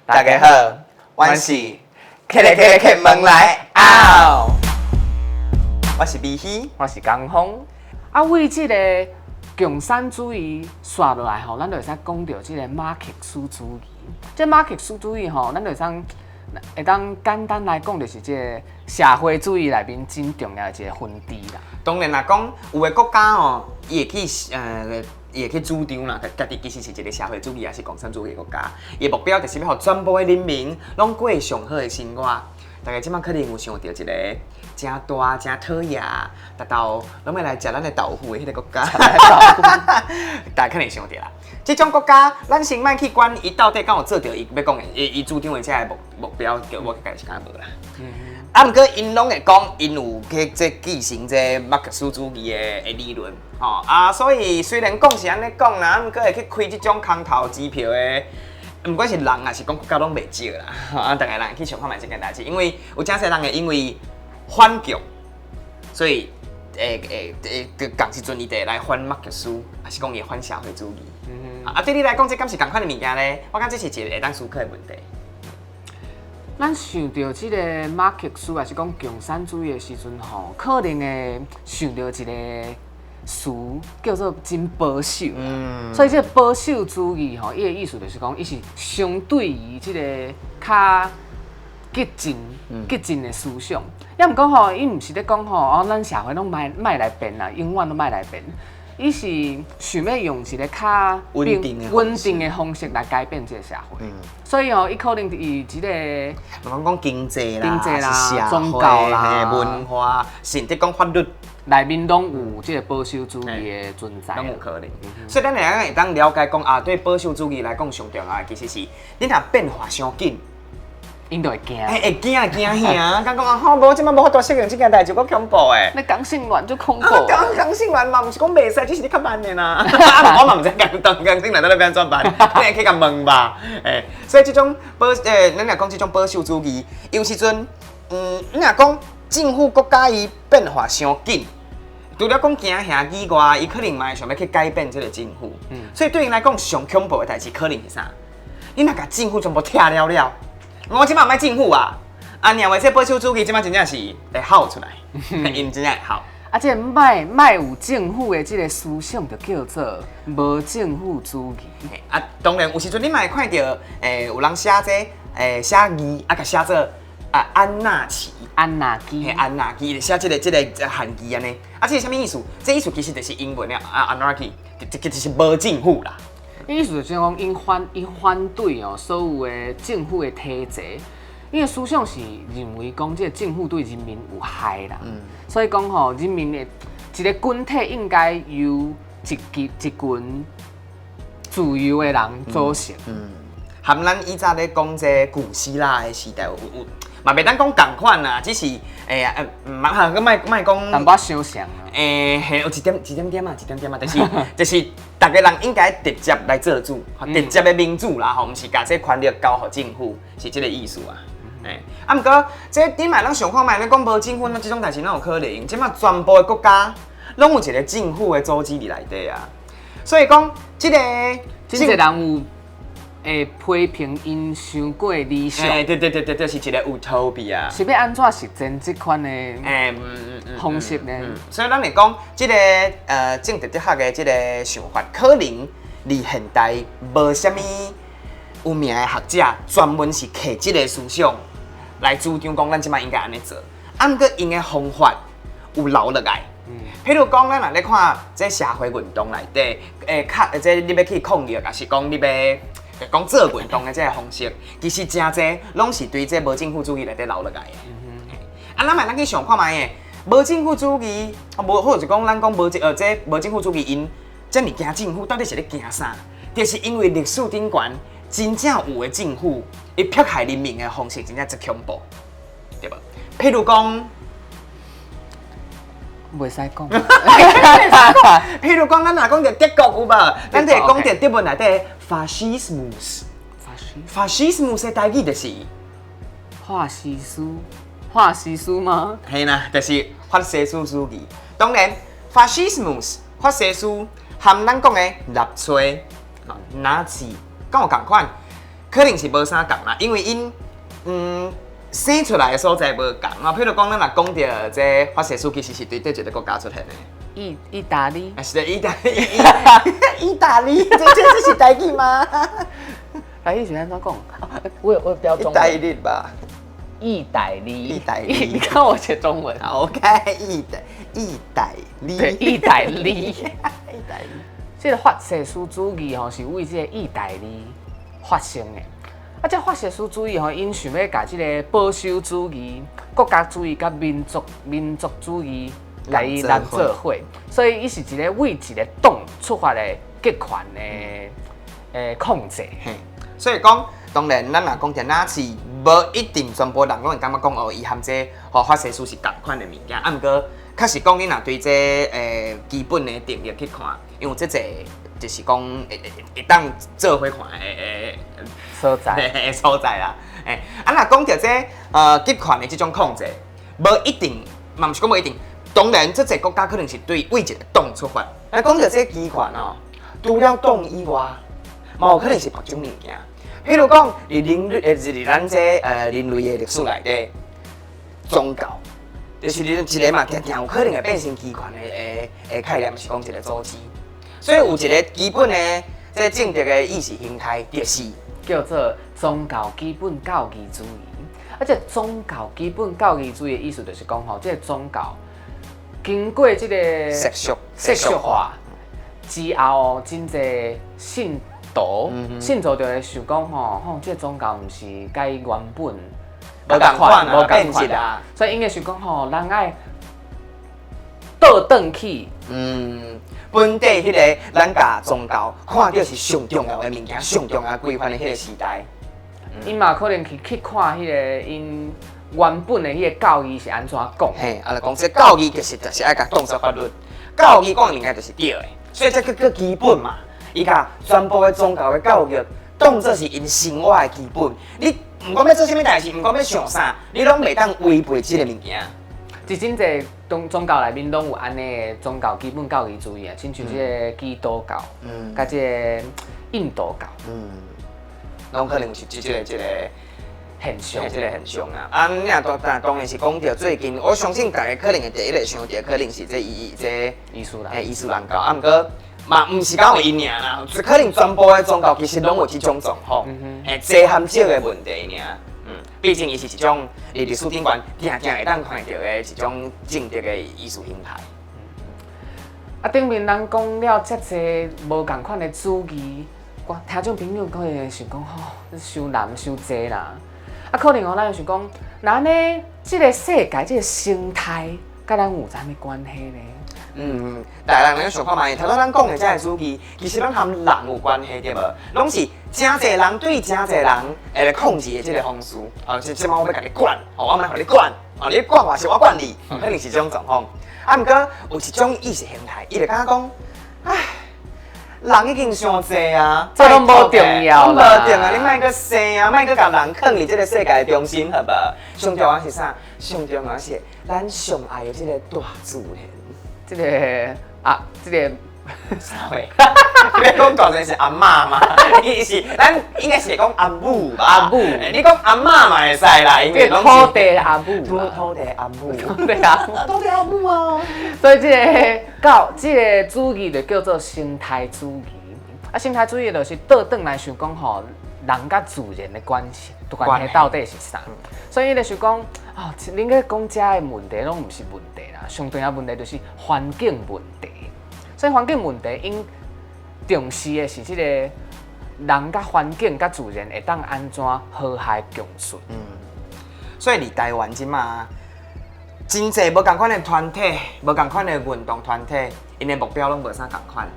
大家好，我是开门来嗷，我是米希，我是江峰。啊，为这个共产主义刷落来吼，咱就会使讲到这个马克思主义。这马克思主义吼，咱就会当简单来讲，就是这个社会主义内面真重要的一个分支啦。当然啦，讲有的国家哦，伊会去伊会去主张啦，家己其实是一个社会主义还是共产主义的国家，伊目标就是要让全部的人民拢过上好的生活。大家即摆可能有想到一个真大、真讨厌，达到拢要来食咱的豆腐的迄个国家，大家可能想到啦。这种国家，咱先莫去管伊到底敢有做到伊要讲的，伊主张的这个目标，叫我家己是敢无啦。啊，毋过因拢会讲，因有去继承这马克思主义的理论，吼啊，所以虽然讲是安尼讲啦，毋过会去开这种空头支票的，毋管是人啊，是讲国家拢袂少啦，啊，逐个人去想看卖这件代志，因为有真侪人会因为反共，所以共时阵伊得来反马克思，还是讲伊反社会主义。啊，对你来讲，这敢是共款的物件咧？我感觉这是一个会当思考的问题。咱想到这个马克思还是讲共产主义的时阵吼，可能会想到一个词叫做真保守。所以这个保守主义吼，伊的意思就是讲，伊是相对于这个较激进的思想。也毋讲吼，伊毋是咧讲吼，哦，咱社会拢莫来变啦，永远都莫来变。伊是想要用一个较稳定的方式来改变这个社会，所以哦，伊可能以这个，讲经济啦、宗教啦、文化，甚至讲法律内面拢有这个保守主义的存在，拢有可能。所以咱会当了解讲啊，对保守主义来讲上重要的其实是，你若变化伤紧。因就会惊，会惊吓，讲啊，好无即摆无法度适应即件代志，够恐怖诶！你讲性恋就恐怖，讲性恋嘛，毋是讲袂使，只是你较慢的啦。啊，我嘛毋知讲性恋到底要安怎办，你会去甲问吧。所以即种咱若讲即种保守主义，有时阵，你若讲政府国家伊变化伤紧，除了讲惊吓以外，伊可能嘛会想要去改变即个政府。所以对因来讲，上恐怖的代志可能是啥？你若甲政府全部拆了。我即摆唔爱政府啊！啊，认为这保守主义即摆真正是会好出来，因真正会好。啊，这卖有政府的这个思想，就叫做无政府主义。啊，当然有时阵你嘛会看到，有人写这写字啊，甲写做安纳奇。安纳基，安纳基，写这个汉字安尼。啊，这是啥物意思？这意思其实就是英文了啊 ，anarchy， 就是无政府啦。意思就是讲，因反对哦所有的政府的体制，因为思想是认为讲，这个政府对人民有害啦。所以讲吼，人民的一个群体应该由一群自由的人组成。含咱以前咧讲这古希腊的时代有嘛袂当讲同款啦，只是莫讲淡薄相像啊。有一点啊，就是大家人应该直接来做主，直接的民主啦，吼，毋是把这权力交予政府，是这个意思啊。啊，毋过这你卖咱想看卖，咱讲无政府，那这种代志哪有可能？即马全部的国家拢有一个政府的组织伫内底啊，所以讲这个真侪人有。批评因伤过理想，对，是一个utopia。是要安怎实践这款的方式呢？所以咱来讲，这个政治哲学的这个想法，可能离现代无啥物有名的学者专门是摕这个思想来主张讲，咱即摆应该安尼做。啊，毋过因的方法有留落来。譬如讲，咱若咧看这社会运动内底，这你要去抗议，还是讲你要？讲做运动的这个方式，其实真侪拢是对这无政府主义内底留落来的。啊，咱去想看卖诶，无政府主义，无或者讲咱讲这无政府主义因遮尔惊政府，到底是咧惊啥？就是因为历史顶悬真正有的政府，伊迫害人民的方式真正真恐怖，对无？譬如讲。袂使讲。譬如讲，咱若讲到德国有无？咱就会讲到德文内底 fascismus。fascismus 的台语就是法西斯吗？嘿啦，就是法西斯主义。当然 ，fascismus 法西斯含咱讲的纳粹、Nazi，敢有共款？可能是无啥共啦，因为因生出来的所在无共啊。譬如讲，咱若讲到这发射书，其实是对对一个国家出现的。意大利，啊，是意大利，意大利，这是台语吗？台语是安怎讲？我有标中意大文。利吧。意大利，意大利你看我写中文。 OK， 意大利，对，意大利。意大利。这个法西斯主义吼是为这个意大利发生的。啊，这法西斯主义吼，因想要甲这个保守主义、国家主义甲民族主义来联做伙，所以伊是一个为一个党出发的极权的控制。嘿，所以讲，当然咱若讲着纳粹，无一定全部人拢会感觉讲哦，伊含这和法西斯是同款的物件。啊，毋过确实讲，你若对这基本的定义去看，因为这个就是讲会当做伙看的所在。的所在啦。诶，啊，若讲着这集权的这种控制，无一定，嘛毋是讲无一定。当然，这个国家可能是对为一个党出发。啊，讲着这集权哦，除了党以外，嘛有可能是别种物件。譬如讲，是咱这人类的历史内底，宗教就是一个嘛，定有可能会变成集权的概念，是讲一个组织。所以有一个基本的这政治的意识形态，就是叫做宗教基本教义主义。啊，这宗教基本教义主义的意思就是讲吼，这个宗教经过这个世俗化之后，真侪信徒就会想讲吼，这个宗教毋是甲伊原本无共款啊，变质啊。所以应该是讲吼，人爱倒转去。本地迄个咱甲宗教看到是上重要的物件，上重要规范的迄个时代。因嘛可能去看迄个因原本的迄个教义是安怎讲。嘿，就讲这教义就是爱甲当作法律，教义讲应该就是对的，所以这个基本嘛，伊甲全部的宗教的教育当作是因生活的基本。你毋管要做啥物代志，毋管要上啥，你拢袂当违背这个物件。是真侪宗教内面拢有安尼的宗教基本教义主义啊，亲像即个基督教，甲即个印度教，拢可能是即个现象。即个现象啊。啊，你若当然是讲到最近，我相信大家可能会第一个想到，可能是这伊斯兰。伊斯兰教。啊，毋过嘛，毋是讲有因尔啦，可能全部的宗教其实拢有即种状况，多含少的问题尔。毕竟伊是一种历史顶悬定会当看到的一种政治的艺术形态。啊，顶面咱讲了遮济无共款的主义，听众朋友可能想讲吼，伤难伤济啦。啊，可能咱就想讲，那安尼即个世界即个生态，甲咱有啥物关系呢？大人咱想看卖，头仔咱讲的这个主义，其实拢含人有关系对无？拢是真侪人对真侪人来控制的这个方式。即摆我要甲你管，我要互你管，你管我是我管你，可能是这种状况。啊，毋过有一种意识形态，伊就感觉讲，唉，人已经伤济啊，这拢无重要啦，无重要，你莫搁生啊，莫搁甲人放入这个世界的中心，好无？上重要是啥？上重要是咱上爱的这个大自然。即个啥话？你讲大人是阿嬷嘛？伊是咱应该是讲阿母吧？阿母，你讲阿嬷嘛会使啦，因为拢是土地阿母，土地阿母，土地阿母，土地阿母啊！所以即个主义就叫做生态主义。啊，生态主义就是倒转来想讲吼，人甲自然的关系到底是啥？所以伊就想讲，恁个讲遮的问题拢毋是问题啦，上重要问题就是环境问题。所以环境问题应重视的是即个人甲环境甲自然会当安怎和谐共存。所以伫台湾即嘛，真侪无共款的团体，无共款的运动团体，因的目标拢无啥共款。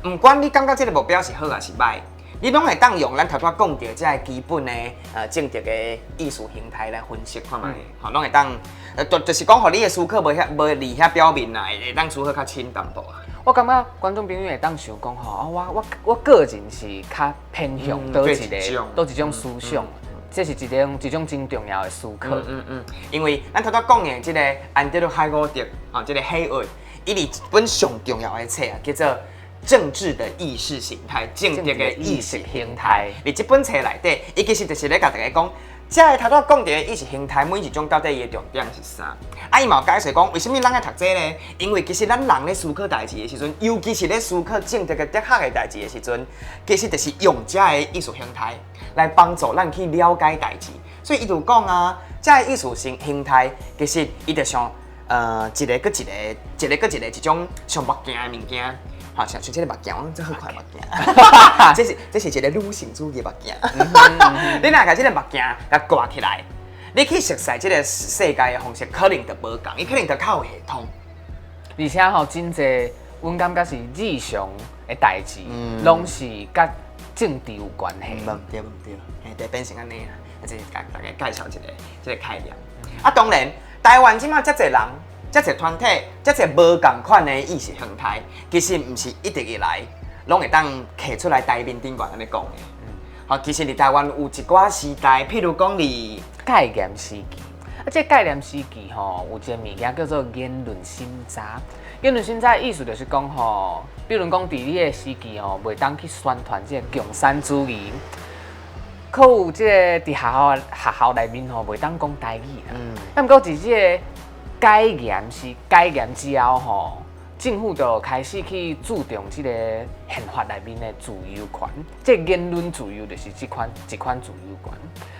毋管你感觉即个目标是好还是歹，你拢会当用咱头拄仔讲到即个基本的政治的艺术形态来分析看卖，拢会当就是讲，互你的思考无离遐表面啦，会当思考较深淡薄啊。我感觉观众朋友会当想讲吼，我个人是较偏向倒一种思想，这是一种真重要的思考。因为咱头拄讲的即个安德鲁海沃德，即个海沃，伊伫一本上重要的册啊，叫做《政治的意识形态，政治的意识形态。伫这本册内底，伊其实就是咧甲大家讲。这个头拄讲到的意识形态，每一种到底伊的重点是啥？啊，伊嘛有解释讲，为什么咱爱读这呢？因为其实咱人咧思考代志的时阵，尤其是咧思考政治嘅哲学的代志的时阵，其实就是用这个艺术形态来帮助咱去了解代志。所以伊就讲啊，这个艺术形态其实伊就像一个搁一个，一个搁一个一种上目镜的物件。好，像这个目镜，这好看目镜，这是一个女性主义目镜。你若甲这个目镜甲挂起来，你去熟悉这个世界的方式，可能就无同，伊可能就较有系统。而且吼，真侪，阮感觉是日常的代志，拢是甲政治有关系。唔对，就变成安尼啦。即是甲大家介绍一个概念。啊，当然，台湾即马遮侪人。遮侪团体，遮侪无共款的意识形态，其实毋是一直以来拢会当摕出来台面顶悬安尼讲的。好，其实伫台湾有一寡时代，譬如讲伫概念时期，啊，这概念时期吼，有一个物件叫做言论审查。言论审查意思就是讲吼，比如讲伫你的时期吼，袂当去宣传这个共产主义。可有即个伫学校内面吼，袂当讲台语啦。啊，毋过伫即个改严之后吼，政府就开始去注重这个宪法内面的自由权。这言论自由就是一款自由权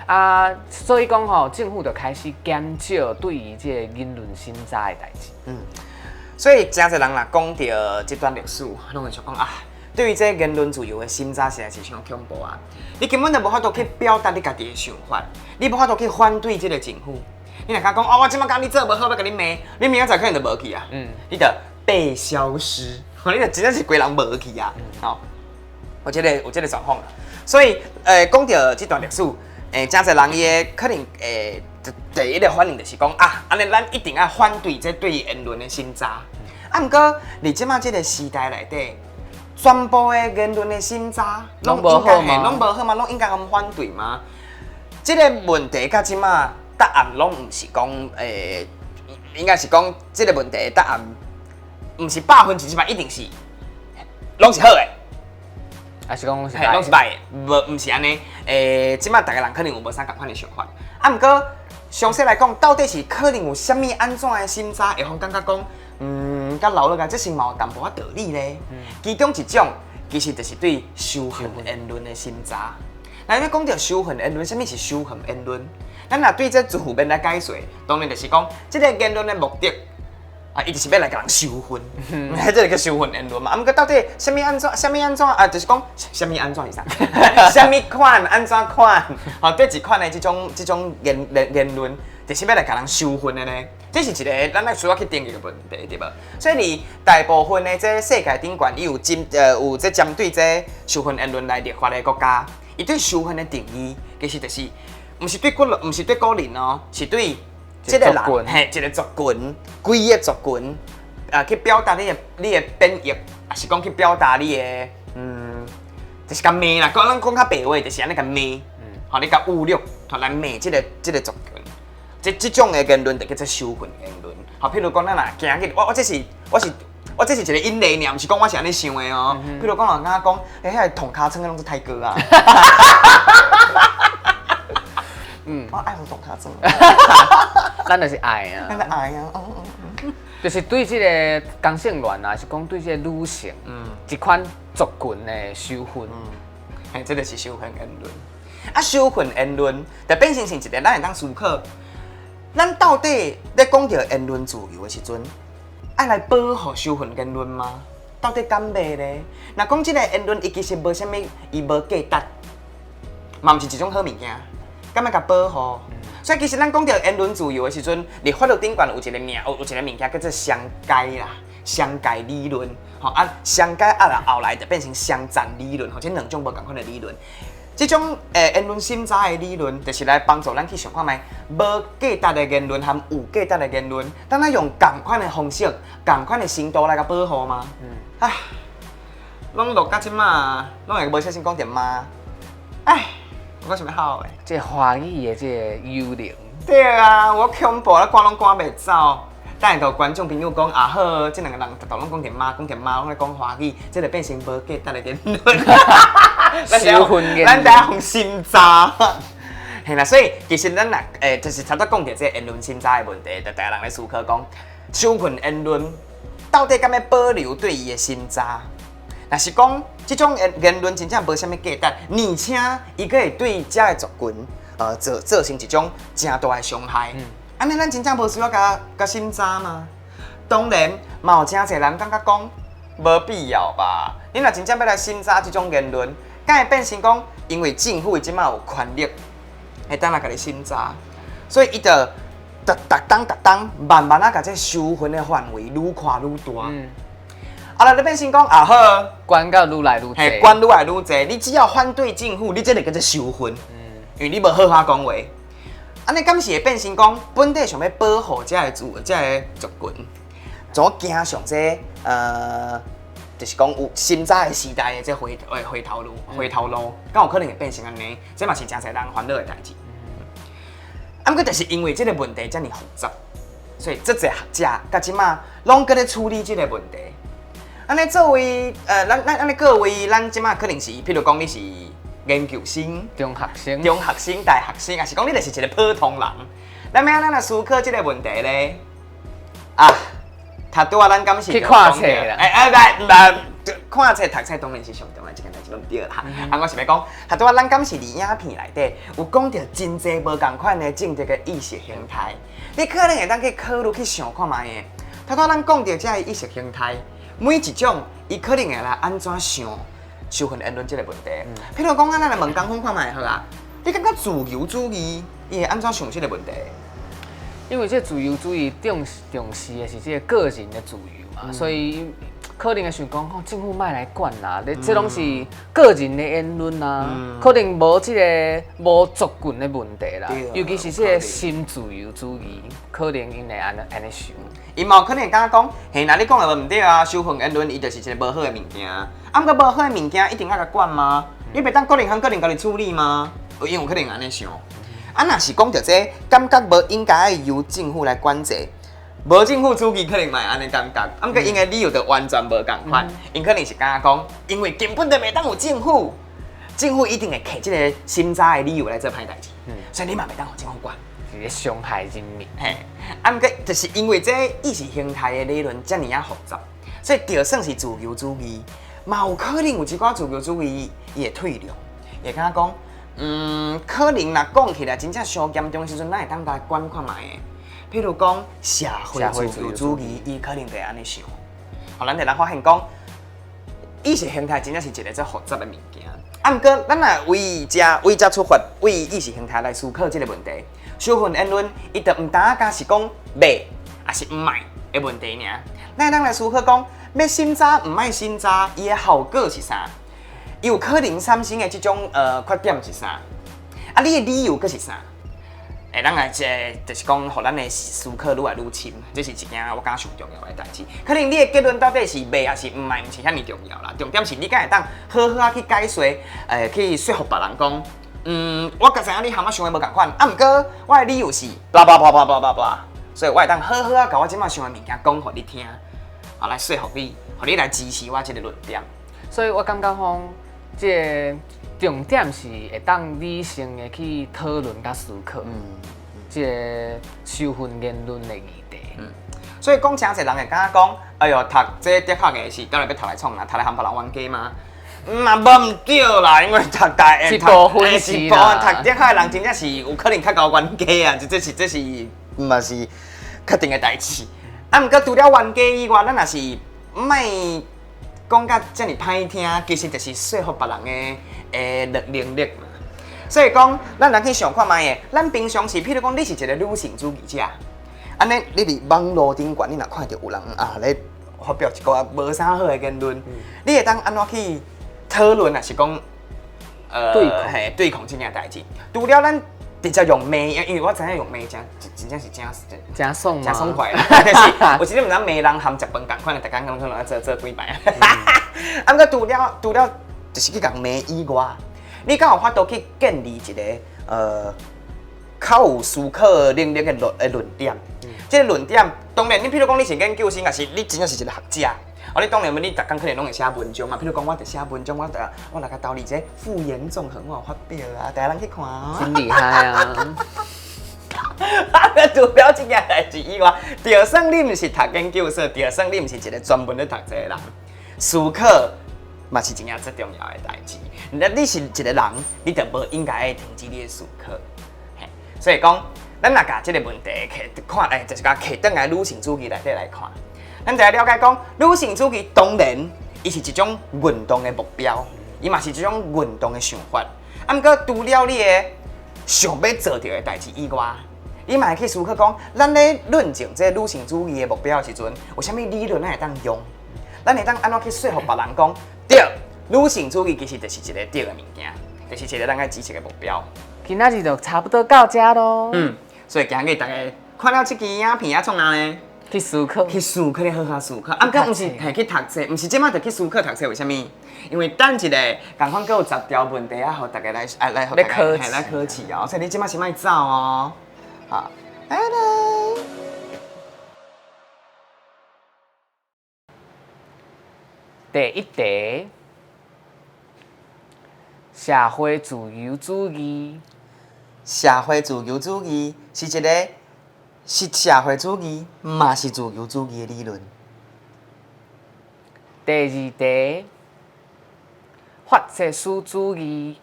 啊，所以讲吼，政府就开始减少对于这个言论审查的代志。所以真侪人啦讲到这段历史，拢会想讲啊，对于这言论自由的审查实在是伤恐怖啊！你根本就无法度去表达你家己的想法，你无法度去反对这个政府。你若讲哦，我即摆甲你做无好，要甲你骂，你明仔载可能就无去啊。你就被消失，你就真正是规人无去啊。好，有这个状况啦。所以讲到这段历史，真侪人伊的可能第一个反应就是讲啊，安尼咱一定要反对这对言论的审查。啊，毋过伫即摆这个时代内底，全部的言论的审查拢无好吗？拢无好嘛？拢应该互反对吗？这个问题到即摆。答案拢唔是讲应该是讲这个问题的答案，唔是100%一定是拢是好的，还是讲拢是歹的，唔是安尼。即摆大家人可能有无啥共款的想法，啊，毋过详细来讲，到底是可能有啥物安怎的审查，会互感觉讲，甲老了个，这是嘛有淡薄仔道理咧。其中一种其实就是对仇恨言论的审查。那要讲到仇恨言论，啥物是仇恨言论？咱若对这字面来解说，当然就是讲，这个言论的目的啊，伊就是要来甲人仇恨，这个叫仇恨言论嘛。啊，毋过到底啥物安怎啊？就是讲啥物安怎是啥？啥物款安怎款？吼，对一款的这种言论，就是要来甲人仇恨的呢？这是一个咱来需要去定义的问题，对无？所以你大部分的这世界顶悬，伊有这针对这仇恨言论来立法的国家，伊对仇恨的定义，其实就是。毋是对个人哦，是对这个人，一个族群，规个族群，去表达你的贬义，也是讲去表达你的，就是甲骂啦，咱讲较白话，就是安尼甲骂，吼，你甲侮辱，同来骂这个族群，这种的言论就叫做仇恨言论。吼，譬如讲咱若今日，我这是一个引例尔，毋是讲我是安尼想的哦。譬如讲人家讲，迄个捅尻川的拢是泰哥啊。我爱互动卡做，咱就是爱啊，咱爱啊，就是对这个同性恋啊，是讲对这个女性，一款族群的仇恨，这就是仇恨言论。啊，仇恨言论就变成是一个咱会当思考，咱到底在讲到言论自由的时阵，爱来保护仇恨言论吗？到底敢袂咧？若讲这个言论，伊其实无啥物，伊无价值，嘛毋是一种好物件。敢要甲保护，所以其实咱讲到言论自由的时阵，伫法律顶悬有一个物件叫做商界啦，商界理论，吼啊，商界后来就变成商战理论，或者两种无共款的理论。这种言论审查的理论，就是来帮助咱去想看卖无价值的言论和有价值的言论，当咱用共款的方式、共款的程度来甲保护吗？唉，拢录到即马，拢会无小心讲点妈，唉。我想要好诶，这华语的这个幽灵，对啊，我恐怖，我赶拢赶袂走。等下甲观众朋友讲啊好，即两个人都拢讲甜妈，拢咧讲华语，即就变成无价值的言论。销魂言论，咱大家用心渣。系啦，所以其实咱就是差不多讲到这言论心渣的问题，就大家人咧思考讲，销魂言论到底敢要保留对伊的心渣？若是讲即种言论真正无啥物价值，而且伊个会对遮的族群造成一种真大的伤害。安尼咱真正无需要甲心渣吗？当然，嘛有真侪人感觉讲无必要吧。你若真正要来心渣即种言论，敢会变成讲因为政府即马有权力，会当来甲你心渣，所以伊就逐当慢慢甲这收分的范围愈扩愈大。后来就变成讲啊好，管到愈来愈嘿，济，管愈来愈济。你只要反对政府，你才会叫做收分，因为你无好好讲话。安尼敢是会变成讲本地想要保护这个族群，怎行上这就是讲有新早的时代的这回头路，敢有可能会变成安尼？这嘛是真侪人烦恼的代志。啊，毋过就是因为这个问题遮尔复杂，所以这侪学者甲即马拢搁咧处理这个问题。安尼作为咱安尼各位，咱即马可能是，譬如讲你是研究生、中学生，大学生，还是讲你就是一个普通人，咱要安怎来思考这个问题咧？啊，读拄啊，咱敢是去看册啦。看册、读册当然是上重要一件代志，拢对啦。我是要讲，读拄啊，咱敢是伫影片内底有讲到真济无共款的政治的意识形态，你可能会当去考虑去想看卖的。读拄啊，咱讲到这个意识形态，每一种伊可能会来安怎想收分言论这个问题。譬如讲，咱来问江峰看卖好啊，你感觉自由主义伊会安怎想这个问题？因为这自由主义重视的是这个个人的自由嘛，所以可能会想讲，政府莫来管啦，这拢是个人的言论啦，可能无这个无族群的问题啦，尤其是这个新自由主义，可能因会安尼想。伊嘛有可能敢讲，嘿，那你讲的无毋对啊，收分言论伊就是一个无好的物件，啊，毋过无好的物件一定要甲管吗？你袂当个人家己处理吗？因有可能安尼想。啊，若是讲到这，感觉无应该由政府来管制，无政府主义可能嘛安尼感觉，啊，毋过因的理由就完全无共款，因可能是敢讲，因为根本就袂当有政府，政府一定会摕这个心渣的理由来做歹代志，所以你嘛袂当互政府管。是伤害人民。嘿，啊，毋过就是因为这意识形态的理论遮尔啊复杂，所以就算是自由主义，嘛有可能有一寡自由主义伊会退让，会敢讲。可能若讲起来真正上严重的时阵，咱会当来管看卖的。譬如讲社会自由主义，伊可能会安尼想。互咱就来发现讲，意识形态真正是一个最复杂的物件。啊，毋过咱若为遮出发，为意识形态来思考这个问题。收分言论，伊就毋单单是讲卖，还是毋卖的问题尔。咱会当来思考讲，要审查毋爱审查，伊的效果是啥？伊有可能产生的这种缺点是啥？啊，你的理由佫是啥？咱来就是讲，互咱的思考愈来愈深，这是一件我感觉上重要的代志。可能你的结论到底是卖还是毋卖，毋是遐尼重要啦。重点是你敢会当好好啊去解说，去说服别人讲，我甲知影你和我想的无共款，啊，毋过我的理由是blah blah blah blah blah blah blah，所以我会当好好啊，甲我即马想的物件讲互你听，啊来说服你，互你来支持我这个论点。所以我感觉讲。这重点是会当理性的去讨论甲思考，这个收分言论的议题。所以讲，真侪人会感觉讲，哎哟，读这的确的是，当然要读来创啦，读来含别人冤家吗？嘛无毋对啦，因为读大一部分是啦，读的确的人真正是有可能较高冤家啊，这是嘛是确定的代志。啊，毋过除了冤家以外，咱也是莫讲甲遮尔歹听，其实就是说服别人的能力嘛。所以讲，咱来去想看卖的，咱平常时，譬如讲，你是一个女性主义者，安尼你伫网络顶悬，你若看到有人咧发表一个无啥好的言论，你会当安怎去讨论，还是讲对抗这件代志？除了咱直接用骂，因为我知影用骂真正是真爽真爽快啦。但是有时你毋知骂人含食饭共款的，逐工讲做几摆。啊，毋过除了就是去讲骂以外，你敢有法度去建立一个较有思考能力的论点。这个论点，当然你譬如讲你是研究生，还是你真正是一个学者。哦，你当然你逐工可能拢会写文章嘛，譬如讲我伫写文章，我来甲导你这复言综合我有发表啊，大家人去看哦。真厉害啊！除了这件代志以外，就算你毋是读研究所，就算你毋是一个专门咧读这个人，思考嘛是一件最重要的代志。你是一个人，你就无应该停止你的思考。嘿，所以讲，咱若甲这个问题看，就是甲摕倒来女性主义内底来看。咱就来了解讲，女性主义当然，伊是一种运动的目标，伊嘛是一种运动的想法。啊，毋过除了你的想要做到的代志以外，你嘛会去思考讲，咱咧论证这女性主义的目标的时阵，有啥物理论咱会当用？咱会当安怎去说服别人讲，对，女性主义其实就是一个对的物件，就是一个咱爱支持的目标。今仔日就差不多到这咯。所以今日大家看了这支影片啊，创啥呢？去思考，去思考，好好思考。啊，毋过毋是去读册，毋是即马就去思考读册，为虾米？因为等一个，共款阁有10条问题啊，互大家来互大家来考试哦。所以你即马是莫走哦。好，拜拜。第一题，社会自由主义。社会自由主义是一个。是社会主义，嘛是自由主义的理论。第二题，法西斯主义。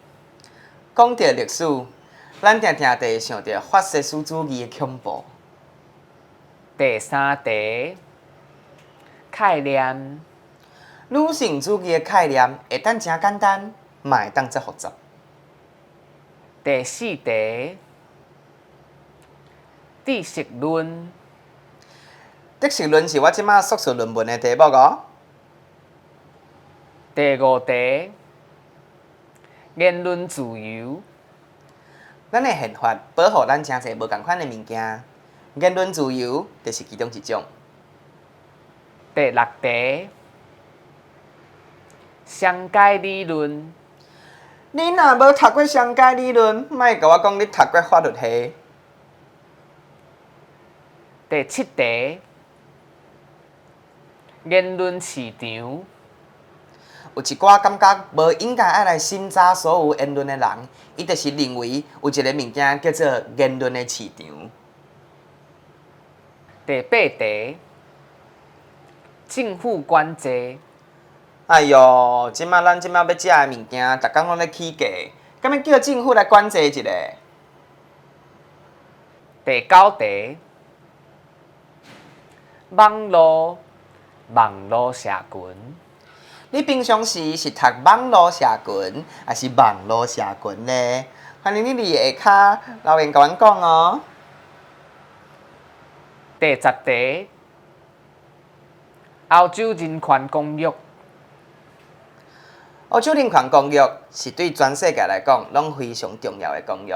讲到历史，咱常常会想到法西斯主义的恐怖。第三题，概念。女性主义的概念会当真简单，嘛会当真复杂。第四题。知识论。知识论是我即马硕士论文的题目哦。第五题，言论自由。咱的宪法保护咱真侪无共款的物件，言论自由就是其中一种。第六题，商界理论。你若无读过商界理论，莫甲我讲你读过法律系。第七题，言论市场。有一寡感觉无应该爱来审查所有言论的人，伊就是认为有一个物件叫做言论的市场。第八题，政府管制。哎哟，咱要食的物件，逐工拢咧起价，敢要叫政府来管制一下？第九题。网络社群。你平常时是读网络社群，还是网络社群呢？欢迎你伫下骹留言甲阮讲哦。第十题，欧洲人权公约。欧洲人权公约是对全世界来讲拢非常重要的公约。